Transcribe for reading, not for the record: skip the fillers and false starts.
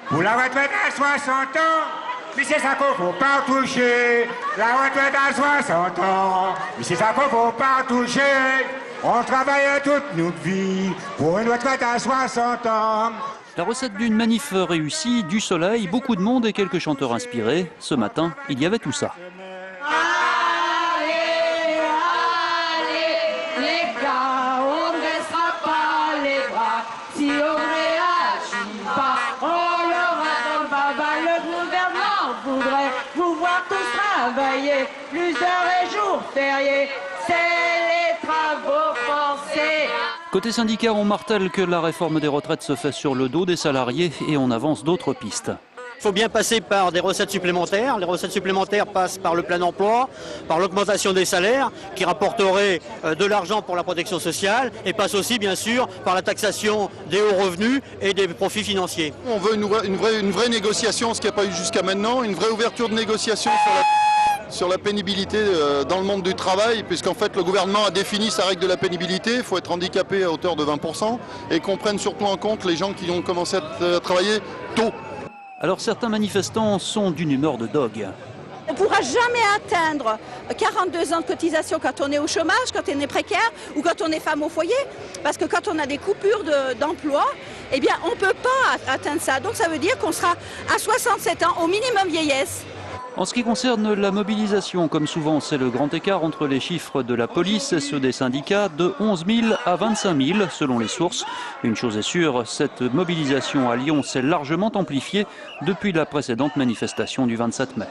Pour la retraite à 60 ans, mais c'est ça qu'il ne faut pas toucher. La retraite à 60 ans, mais c'est ça qu'il ne faut pas toucher. On travaille toute notre vie pour une retraite à 60 ans. La recette d'une manif réussie, du soleil, beaucoup de monde et quelques chanteurs inspirés. Ce matin, il y avait tout ça. Allez, allez, les gars, on ne baissera pas les bras. Si on réagit pas, on l'aura dans le baba. Le gouvernement voudrait vous voir tous travailler. Plus heures et jours fériés, c'est les travaux forcés. Côté syndicat, on martèle que la réforme des retraites se fait sur le dos des salariés et on avance d'autres pistes. Il faut bien passer par des recettes supplémentaires. Les recettes supplémentaires passent par le plein emploi, par l'augmentation des salaires qui rapporterait de l'argent pour la protection sociale et passe aussi bien sûr par la taxation des hauts revenus et des profits financiers. On veut une vraie négociation, ce qu'il n'y a pas eu jusqu'à maintenant, une vraie ouverture de négociation sur la pénibilité dans le monde du travail, puisqu'en fait le gouvernement a défini sa règle de la pénibilité. Il faut être handicapé à hauteur de 20% et qu'on prenne surtout en compte les gens qui ont commencé à travailler tôt. Alors certains manifestants sont d'une humeur de dogue. On ne pourra jamais atteindre 42 ans de cotisation quand on est au chômage, quand on est précaire ou quand on est femme au foyer. Parce que quand on a des coupures d'emploi, eh bien on ne peut pas atteindre ça. Donc ça veut dire qu'on sera à 67 ans au minimum vieillesse. En ce qui concerne la mobilisation, comme souvent, c'est le grand écart entre les chiffres de la police et ceux des syndicats, de 11 000 à 25 000 selon les sources. Une chose est sûre, cette mobilisation à Lyon s'est largement amplifiée depuis la précédente manifestation du 27 mai.